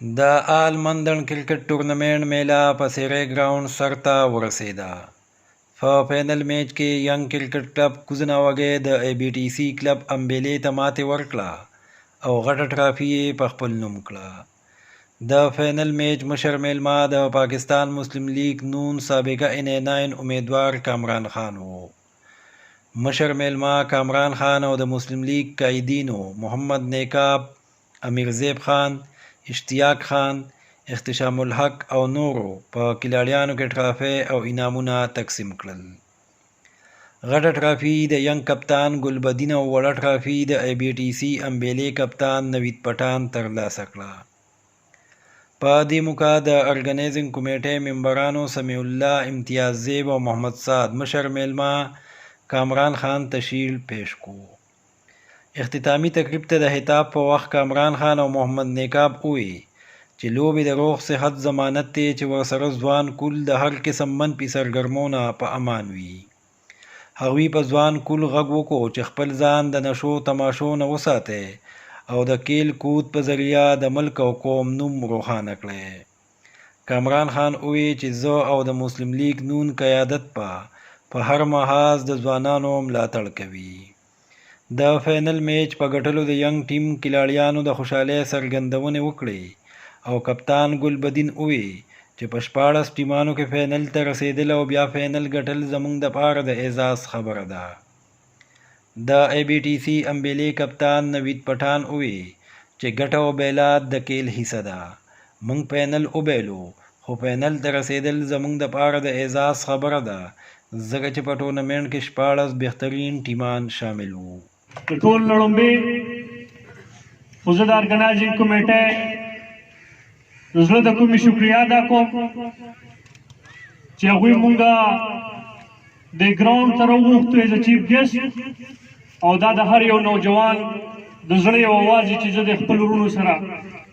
د آل مندن کرکټ ټورنمنټ میله په سیری ګراوند سر ته ورسېده. په فاینل میچ کې ینګ کرکټ کلب کوزناوږی د ای بي ټي سي کلب امبیلې ته ماتې ورکړه او غټه ټرافي یې په خپل نوم کړه. د فاینل میچ مشر میلمه د پاکستان مسلم لیگ نون سابقه NA9 امیدوار کامران خان و. مشر میلمه کامران خان او د مسلم لیگ قائدینو محمد نیکاب، امیر زیب خان، اشتیاق خان، احتشام الحق او نورو په کلاړیانو کې ټرافي او انعامونه تقسیم کړل. غټه ټرافي د ینګ کپتان ګلبدین او وړه ټرافي د ای بي ټي سي امبیلې کپتان نوید پټان ترلاسه کړه. په دې موقع د ارګنایزینګ کمیټې ممبرانو سمیع الله، امتیاز زیب او محمد سعد مشر میلمه کامران خان تشیل پیش کو. اختتامی تقریب ته د خطاب په وخت کامران خان او محمد نیکاب وویل چې لوبې د روغ صحت ضمانت دی چې ورسره ځوان کول د هر قسم منفي سرګرمونه په امان وي. هغوی په ځوان کول غږ وکړو چې خپل ځان د نشو تماشو نه وساتئ او د کیل کود په ذریعه د ملک او قوم نوم روښانه کړئ. کامران خان وویل چې زه او د مسلم لیگ نون قیادت په هر محاذ د ځوانانو ملاتړ کوي. د فاینل میچ په ګټلو د ینګ ټیم کلاړیانو د خوشحالۍ څرګندونې وکړې او کپتان ګلبدین وویل چې په 14 ټیمانو کې فاینل ته رسېدل او بیا فاینل ګټل زموږ دپاره د اعزاز خبره ده. د ای بي ټي سي امبیلې کپتان نوید پټان وویل چې ګټه او بیلات د کیل حصه ده. موږ فاینل وبایلو خو فاینل ته رسېدل زموږ دپاره د اعزاز خبره ده ځکه چې په ټورنمنټ کې 14 بهترین ټیمان شامل وو. د ټول لړومبي خو زه د ارګنایزینګ کمیټې د زړه د کومې شکریه ادا کوم چې هغوی مونږه د ګراوند ته راوغوښتو ایز ا چیف ګیسټ او دا د هر یو نوجوان د زړه یو اواز چې زه د خپل ورونو سره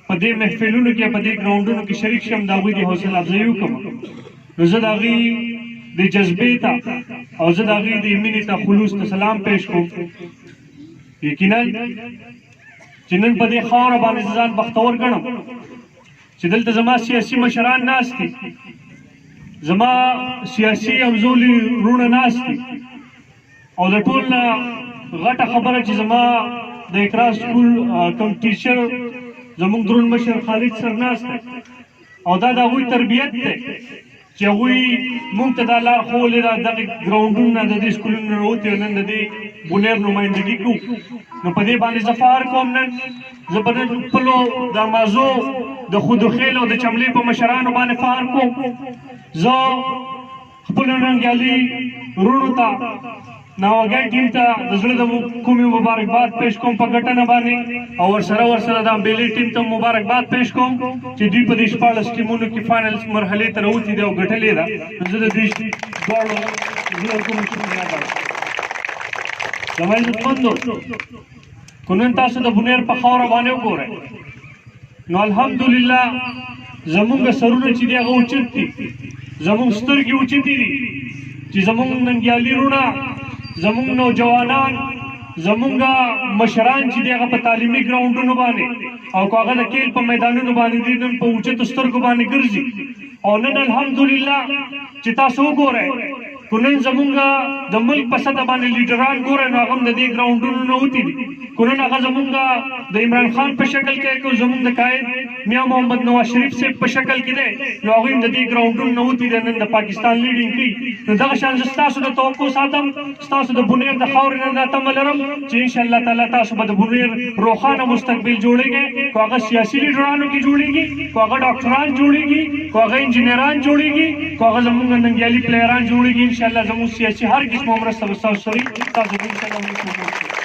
په دې محفلونو کې په دې ګراوندونو کې شریک شم د هغوی د حوصله افزایي وکړم. نو زه د هغوی د جذبې ته او زه د هغوی د مینې ته خلوص ته سلام پیش کوم. یقینا چې نن په دې خاوره باندې ځان بختور ګڼم چې دلته زما سیاسي مشران ناست دي، زما سیاسي همزولي وروڼه ناست دي او د ټول نه غټه خبره چې زما د اقرا سکول کوم ټیچر زموږ درون مشر خالد سر ناست دی او دا د هغوی تربیت دی چې هغوی موږ ته دا لار ښوولې ده دغې ګراونډونو نه د دې سکولونو نه راوتې نن د دې بونیر نمایندګي کوو. نو په دې باندې زه فخر کوم. نن زه په نن خپلو د مازو د خودوخیل او د چملې په مشرانو باندې فخر کوم. زه خپلو ننګیالي وروڼو ته ناوګی ټیم ته د زړه د کومې مبارکباد پیش کوم په ګټنه باندې او ورسره د امبیلې ټیم ته مبارکباد پیش کوم چې دوی په دې 14 ټیمونو کې فاینل مرحلې ته راوتي دي او ګټلې ده. زه د دې دواړو زړه کوم شکریه ادا کوم. زما عزتمندو که نن تاسو د بونیر په خاوره باندې وګورئ نو الحمدلله زمونږ سرونه چې دي هغه اوچت دي، زمونږ سترګې اوچتې دي چې زمونږ ننګیالي وروڼه، زمونږ نوجوانان، زمونږ مشران چې دي هغه په تعلیمي ګراونډونو باندې او که هغه د کیل په میدانونو باندې دي نن په اوچتو سترګو باندې ګرځي او نن الحمدلله چې تاسو وګورئ که نن زمونږ د ملک په سطح باندې لیډران ګورئ نو هغه هم د دې ګراونډونو نه وتي دي. که نن هغه زمونږ د عمران خان په شکل کې که زمونږ د قائد میاں محمد نواز شریف صاحب په شکل کې دی نو هغوی هم د دې ګراونډونو نه وتي دي نن د پاکستان لیډینګ کوي. نو دغه شان زه ستاسو د توقع ساتم، ستاسو د بونیر د خاورې نه دا تمه لرم چې انشاءالله تعالی تاسو به د بونیر روښانه مستقبل جوړېږئ. که هغه سیاسي لیډرانو کې جوړېږي، که هغه ډاکټران جوړېږي، که هغه انجینران جوړېږي، که هغه زمونږ ننګیالي پلیران جوړېږي، انشاءالله زموږ سیاسي هر قسمه مرسته به ستاسو سره وي. تاسو به انشاءالله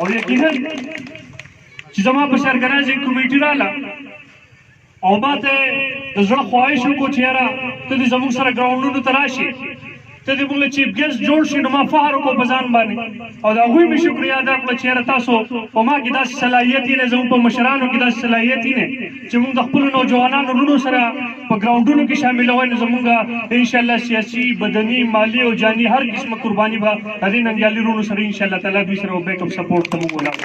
او یقینا چې زما په ارګنایزینګ کمیټې راله او ما ته د زړه خواهش وکړو چې یاره ته دې زموږ سره ګراونډونو ته راشې، ته دې موږ له چیف ګیسټ جوړ شي. نو ما فخر وکړو په ځان باندې او د هغوی مې شکریه ادا کړه چې یاره تاسو په ما کې داسې صلاحیت یې نه، زموږ په مشرانو کې داسې صلاحیت یې نه چې موږ د خپلو نوجوانانو وروڼو سره په ګراونډونو کې شاملوئ. نو زموږ انشاءالله سیاسي، بدني، مالي او جاني هر قسمه قرباني به د دې ننګیالي وروڼو سره انشاءالله تعالی دوی سره بیک اپ سپورټ ته موږ ولاړ.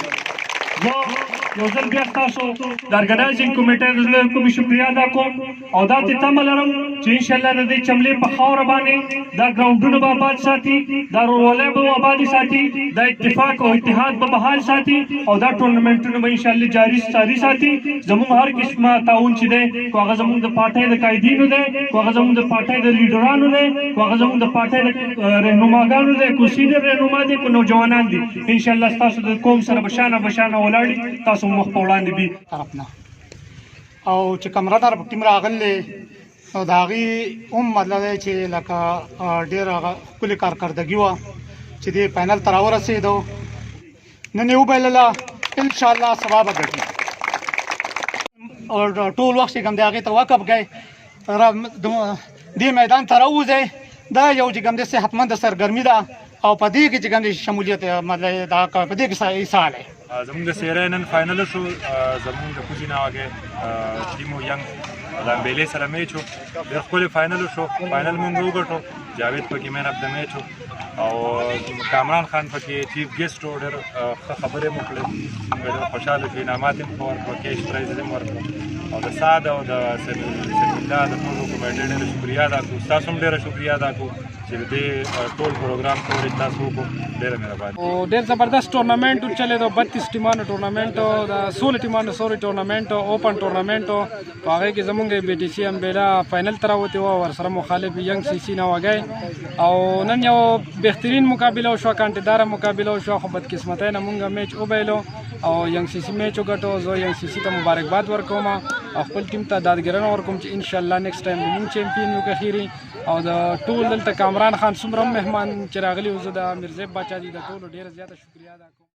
یو ځل بیا ستاسو د ارګنایزینګ کمیټې د زړه کومې شکریه ادا کوم او دا ته تمه لرم چې انشاءالله د دې چملې په خاوره باندې دا ګراونډونه به آباد ساتي دا ورورولۍ به آبادي ساتي دا اتفاق او اتحاد به بحال ساتي او دا ټورنمنټونه به انشاءالله جاري ساتي زموږ هر قسمه تعاون چې دی خو هغه زموږ د پارټۍ د قایدینو دی خو هغه زموږ د پارټۍ د لیډرانو دی خو هغه زموږ د پارټۍ د رهنماګانو دی کو سینیر رهنما دی کو نوجوانان دي انشاءالله ستاسو د قوم سره بشانه ولاړ دي تاسو مخ په وړاندې بي طرف نه او چې کوم رادار ټیم راغلی نو د هغې هم مطلب دی چې لکه ډېره ښکلې کارکردګي وه چې دې فاینل ته راورسېدو نن یې وبایلله انشاءالله سبا به ګټي او ټول وخت چې کوم دی هغې ته وقف کړئ دې میدان ته راوځئ دا یو چې کوم دی صحتمند سرګرمي ده او په دې کې چې کوم دی شمولیت مطلب دا په دې کې حصه دی زمونږ د سیری نن فاینل شو زمونږ د کوچي ناوګې ټیم ینګ د امبیلې سره میچ و ډېر ښکلی فاینل شو فاینل مونږ وګټو جاوید پکې مین اف د میچ و او کامران خان پکې چیف ګیسټ و ډېر ښه خبرې مو کړې موږ ډېر خوشحاله شو انعامات یې مو ورکړو کیش پرایز یې مو ورکړو او د سعد او د سمیلا د ټولو کمیټې ډېره شکریا ادا کړو ستاسو هم ډېره شکریا ادا کړو چې د دې ټول پروګرام کوریج تاسو وکړو ډېره مهرباني او ډېر زبردست ټورنمنټ چلېدو 32 ټیمانو ټورنمنټ د 16 ټیمانو ټورنمنټ اوپن ټورنمنټ په هغې کې زمونږ بی ټي سي امبیلا فاینل ته راوتې وه ورسره مخالف ینګ سی سی ناوګی او نن یو بهترین مقابله وشوه کانټېداره مقابله وشوه خو بدقسمتۍ نه مونږ میچ وبایلو او ینګ سی سی میچ وګټو زه ینګ سی سی ته مبارکباد ورکوم او خپل ټیم ته دادګرنه ورکوم چې انشاءالله نیکسټ ټایم به مونږ چمپین یو که خیري او د ټول دلته کامران خان څومره مهمان چې راغلي وو زه د میرزیب باچا دي د ټولو ډېره زیاته شکریا ادا کوم